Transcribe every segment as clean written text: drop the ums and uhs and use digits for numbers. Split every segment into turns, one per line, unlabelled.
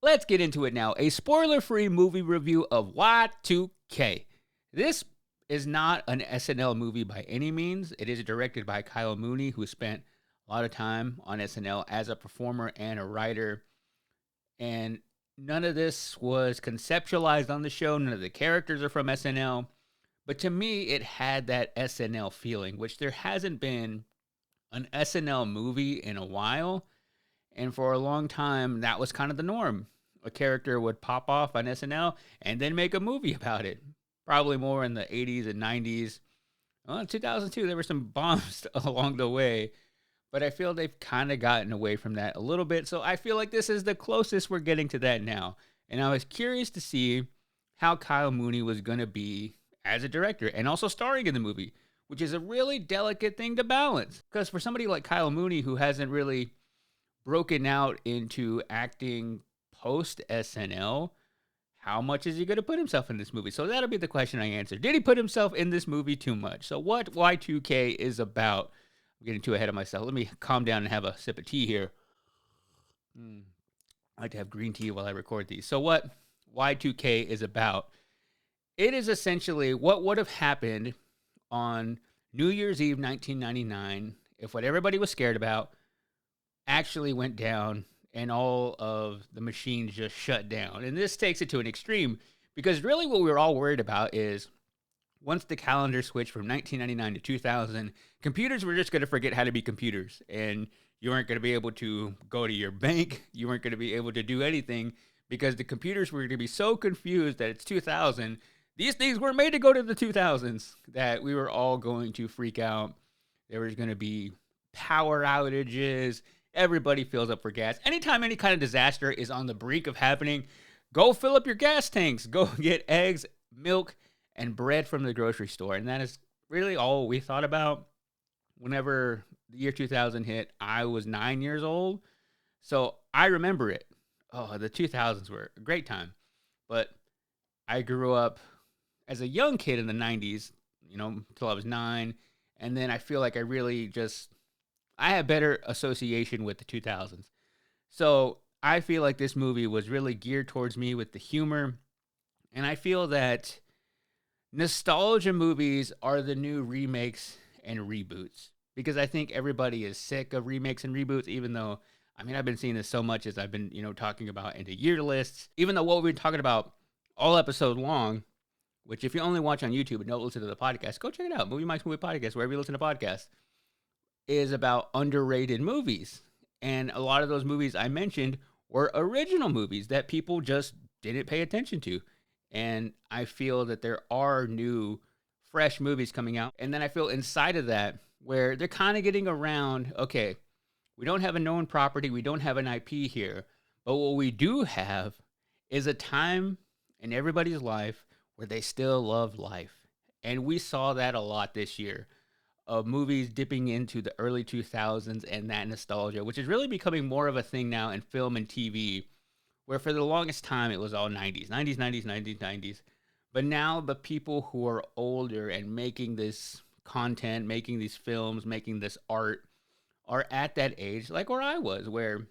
Let's get into it now. A spoiler-free movie review of Y2K. This is not an SNL movie by any means. It is directed by Kyle Mooney, who spent a lot of time on SNL as a performer and a writer. And none of this was conceptualized on the show. None of the characters are from SNL. But to me, it had that SNL feeling, which there hasn't been an SNL movie in a while. And for a long time, that was kind of the norm. A character would pop off on SNL and then make a movie about it. Probably more in the 80s and 90s. Well, in 2002, there were some bombs along the way. But I feel they've kind of gotten away from that a little bit. So I feel like this is the closest we're getting to that now. And I was curious to see how Kyle Mooney was going to be as a director and also starring in the movie, which is a really delicate thing to balance. Because for somebody like Kyle Mooney, who hasn't really broken out into acting post SNL, how much is he going to put himself in this movie? So that'll be the question I answer. Did he put himself in this movie too much? So what Y2K is about? I'm getting too ahead of myself. Let me calm down and have a sip of tea here. I like to have green tea while I record these. So what Y2K is about? It is essentially what would have happened on New Year's Eve 1999 if what everybody was scared about actually went down and all of the machines just shut down. And this takes it to an extreme because really what we were all worried about is once the calendar switched from 1999 to 2000, computers were just going to forget how to be computers. And you weren't going to be able to go to your bank. You weren't going to be able to do anything because the computers were going to be so confused that it's 2000. These things were made to go to the 2000s that we were all going to freak out. There was going to be power outages. Everybody fills up for gas. Anytime any kind of disaster is on the brink of happening, go fill up your gas tanks. Go get eggs, milk, and bread from the grocery store. And that is really all we thought about whenever the year 2000 hit. I was 9 years old, so I remember it. Oh, the 2000s were a great time. But I grew up as a young kid in the 90s, until I was 9. And then I feel like I had better association with the 2000s. So I feel like this movie was really geared towards me with the humor. And I feel that nostalgia movies are the new remakes and reboots. Because I think everybody is sick of remakes and reboots, even though, I've been seeing this so much as I've been, talking about into year lists. Even though what we've been talking about all episode long, which if you only watch on YouTube and don't listen to the podcast, go check it out. Movie Mike's Movie Podcast, wherever you listen to podcasts, is about underrated movies. And a lot of those movies I mentioned were original movies that people just didn't pay attention to. And I feel that there are new, fresh movies coming out. And then I feel inside of that where they're kind of getting around, okay, we don't have a known property, we don't have an IP here, but what we do have is a time in everybody's life where they still love life. And we saw that a lot this year of movies dipping into the early 2000s and that nostalgia, which is really becoming more of a thing now in film and TV, where for the longest time it was all 90s. But now the people who are older and making this content, making these films, making this art are at that age like where I was, where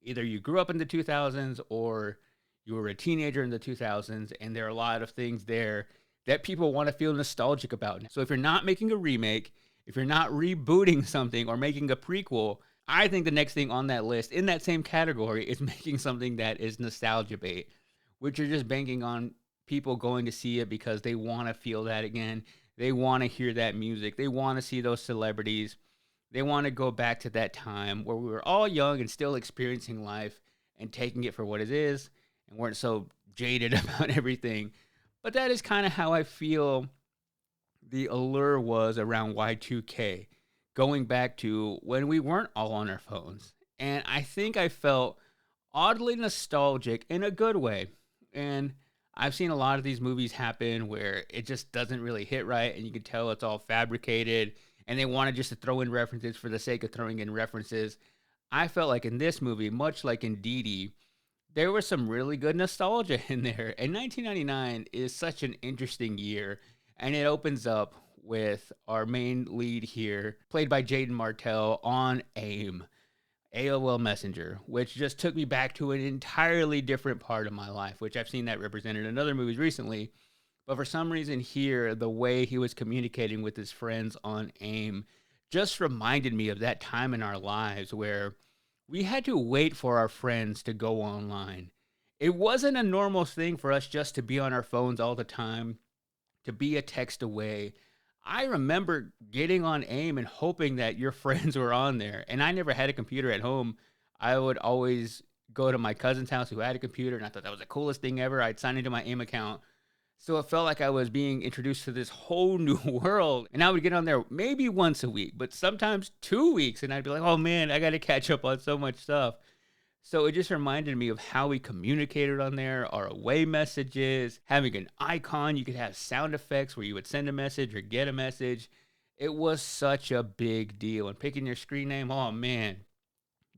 either you grew up in the 2000s or you were a teenager in the 2000s, and there are a lot of things there that people want to feel nostalgic about. So if you're not making a remake, if you're not rebooting something or making a prequel, I think the next thing on that list in that same category is making something that is nostalgia bait, which are just banking on people going to see it because they want to feel that again. They want to hear that music. They want to see those celebrities. They want to go back to that time where we were all young and still experiencing life and taking it for what it is and weren't so jaded about everything. But that is kind of how I feel the allure was around Y2K, going back to when we weren't all on our phones. And I think I felt oddly nostalgic in a good way. And I've seen a lot of these movies happen where it just doesn't really hit right, and you can tell it's all fabricated, and they wanted just to throw in references for the sake of throwing in references. I felt like in this movie, much like in Dee Dee, there was some really good nostalgia in there. And 1999 is such an interesting year, and it opens up with our main lead here, played by Jaden Martell, on AIM. AOL Messenger, which just took me back to an entirely different part of my life, which I've seen that represented in other movies recently. But for some reason here, the way he was communicating with his friends on AIM just reminded me of that time in our lives where we had to wait for our friends to go online. It wasn't a normal thing for us just to be on our phones all the time, to be a text away. I remember getting on AIM and hoping that your friends were on there. And I never had a computer at home. I would always go to my cousin's house who had a computer, and I thought that was the coolest thing ever. I'd sign into my AIM account. So it felt like I was being introduced to this whole new world. And I would get on there maybe once a week, but sometimes 2 weeks. And I'd be like, oh man, I got to catch up on so much stuff. So it just reminded me of how we communicated on there, our away messages, having an icon. You could have sound effects where you would send a message or get a message. It was such a big deal. And picking your screen name, oh man,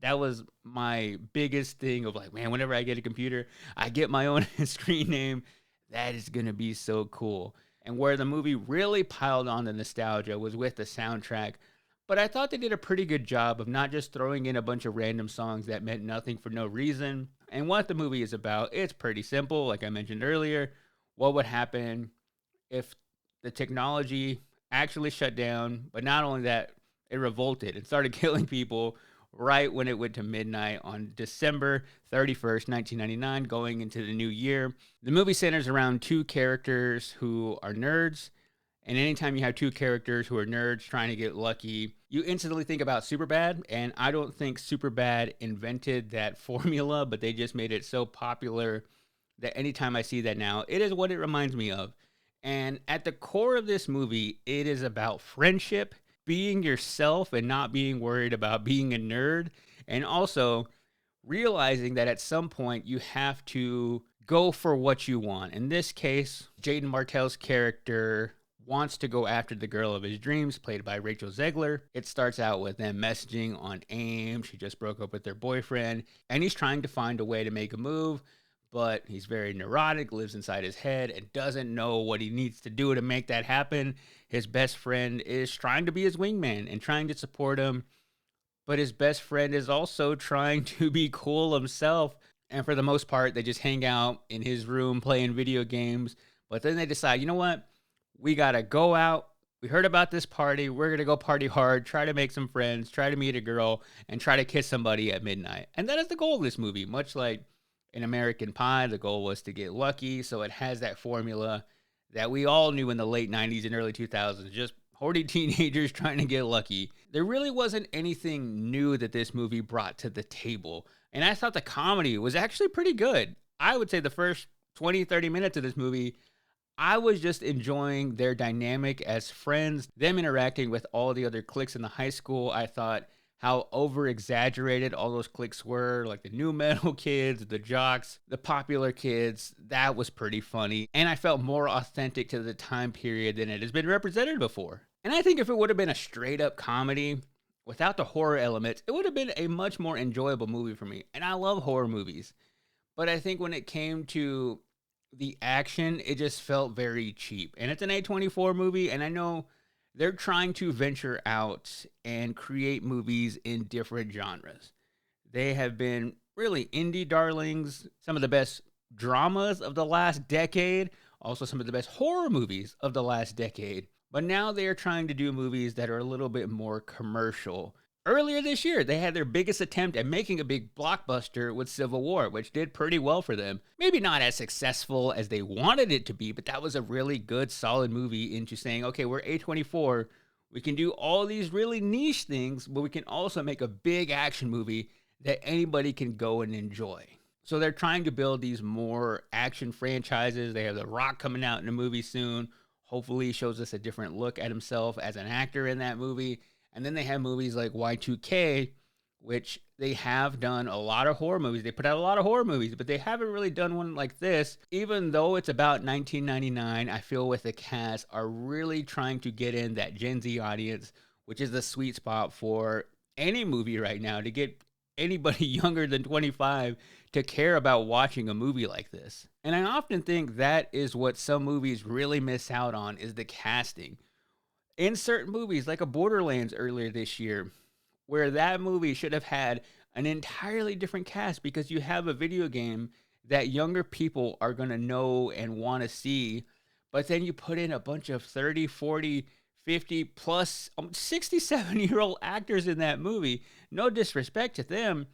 that was my biggest thing of like, man, whenever I get a computer, I get my own screen name. That is going to be so cool. And where the movie really piled on the nostalgia was with the soundtrack. But I thought they did a pretty good job of not just throwing in a bunch of random songs that meant nothing for no reason. And what the movie is about, it's pretty simple. Like I mentioned earlier, what would happen if the technology actually shut down, but not only that, it revolted and started killing people right when it went to midnight on December 31st, 1999, going into the new year. The movie centers around two characters who are nerds. And anytime you have two characters who are nerds trying to get lucky, you instantly think about Superbad. And I don't think Superbad invented that formula, but they just made it so popular that anytime I see that now, it is what it reminds me of. And at the core of this movie, it is about friendship, being yourself and not being worried about being a nerd. And also realizing that at some point you have to go for what you want. In this case, Jaden Martell's character wants to go after the girl of his dreams, played by Rachel Zegler. It starts out with them messaging on AIM. She just broke up with their boyfriend, and he's trying to find a way to make a move, but he's very neurotic, lives inside his head, and doesn't know what he needs to do to make that happen. His best friend is trying to be his wingman and trying to support him, but his best friend is also trying to be cool himself. And for the most part, they just hang out in his room playing video games. But then they decide, you know what? We got to go out. We heard about this party. We're going to go party hard, try to make some friends, try to meet a girl, and try to kiss somebody at midnight. And that is the goal of this movie. Much like in American Pie, the goal was to get lucky. So it has that formula that we all knew in the late 90s and early 2000s, just horny teenagers trying to get lucky. There really wasn't anything new that this movie brought to the table. And I thought the comedy was actually pretty good. I would say the first 20, 30 minutes of this movie, I was just enjoying their dynamic as friends, them interacting with all the other cliques in the high school. I thought how over exaggerated all those cliques were, like the new metal kids, the jocks, the popular kids. That was pretty funny. And I felt more authentic to the time period than it has been represented before. And I think if it would have been a straight up comedy without the horror elements, it would have been a much more enjoyable movie for me. And I love horror movies. But I think when it came to the action, it just felt very cheap. And it's an A24 movie, and I know they're trying to venture out and create movies in different genres. They have been really indie darlings, some of the best dramas of the last decade, also some of the best horror movies of the last decade. But now they are trying to do movies that are a little bit more commercial. Earlier this year, they had their biggest attempt at making a big blockbuster with Civil War, which did pretty well for them. Maybe not as successful as they wanted it to be, but that was a really good, solid movie into saying, okay, we're A24. We can do all these really niche things, but we can also make a big action movie that anybody can go and enjoy. So they're trying to build these more action franchises. They have The Rock coming out in a movie soon. Hopefully he shows us a different look at himself as an actor in that movie. And then they have movies like Y2K, which they have done a lot of horror movies. They put out a lot of horror movies, but they haven't really done one like this. Even though it's about 1999, I feel with the cast are really trying to get in that Gen Z audience, which is the sweet spot for any movie right now, to get anybody younger than 25 to care about watching a movie like this. And I often think that is what some movies really miss out on, is the casting. In certain movies, like a Borderlands earlier this year, where that movie should have had an entirely different cast because you have a video game that younger people are going to know and want to see. But then you put in a bunch of 30, 40, 50 plus 67-year-old actors in that movie. No disrespect to them.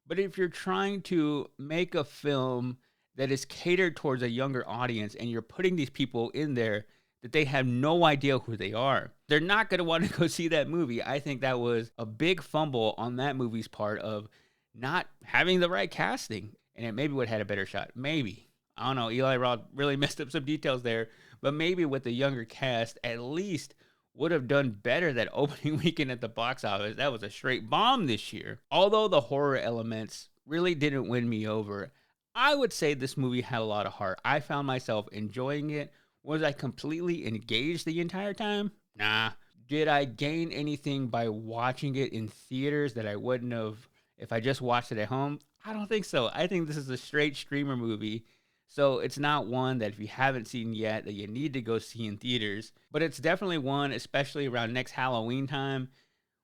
But if you're trying to make a film that is catered towards a younger audience and you're putting these people in there that they have no idea who they are, they're not going to want to go see that movie. I think that was a big fumble on that movie's part of not having the right casting. And it maybe would have had a better shot. Maybe. I don't know. Eli Roth really messed up some details there. But maybe with the younger cast, at least would have done better that opening weekend at the box office. That was a straight bomb this year. Although the horror elements really didn't win me over, I would say this movie had a lot of heart. I found myself enjoying it. Was I completely engaged the entire time? Nah. Did I gain anything by watching it in theaters that I wouldn't have if I just watched it at home? I don't think so. I think this is a straight streamer movie. So it's not one that if you haven't seen yet that you need to go see in theaters. But it's definitely one, especially around next Halloween time,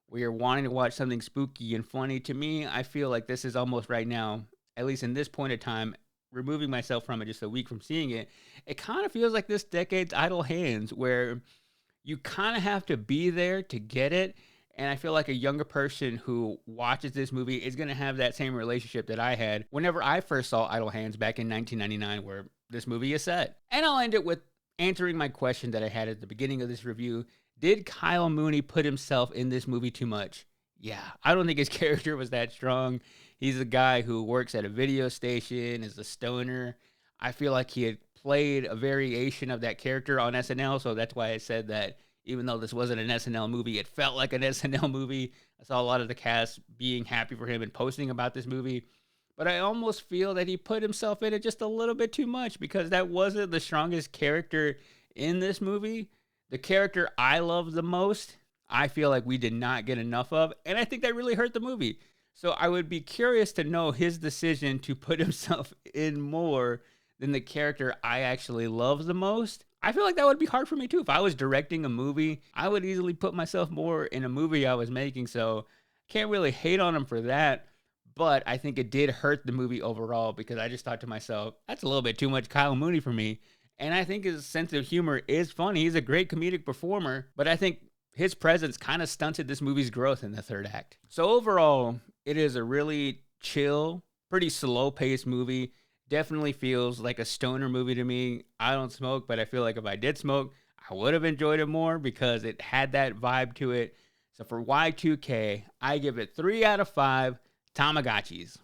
where you're wanting to watch something spooky and funny. To me, I feel like this is almost right now, at least in this point of time, removing myself from it just a week from seeing it. It kind of feels like this decade's Idle Hands, where you kind of have to be there to get it. And I feel like a younger person who watches this movie is going to have that same relationship that I had whenever I first saw Idle Hands back in 1999, where this movie is set. And I'll end it with answering my question that I had at the beginning of this review. Did Kyle Mooney put himself in this movie too much? Yeah, I don't think his character was that strong. He's a guy who works at a video station, is a stoner. I feel like he had played a variation of that character on SNL, so that's why I said that even though this wasn't an SNL movie, it felt like an SNL movie. I saw a lot of the cast being happy for him and posting about this movie. But I almost feel that he put himself in it just a little bit too much because that wasn't the strongest character in this movie. The character I love the most, I feel like we did not get enough of. And I think that really hurt the movie. So I would be curious to know his decision to put himself in more than the character I actually love the most. I feel like that would be hard for me too. If I was directing a movie, I would easily put myself more in a movie I was making. So can't really hate on him for that. But I think it did hurt the movie overall because I just thought to myself, that's a little bit too much Kyle Mooney for me. And I think his sense of humor is funny. He's a great comedic performer. But I think his presence kind of stunted this movie's growth in the third act. So overall, it is a really chill, pretty slow-paced movie. Definitely feels like a stoner movie to me. I don't smoke, but I feel like if I did smoke, I would have enjoyed it more because it had that vibe to it. So for Y2K, I give it 3 out of 5 Tamagotchis.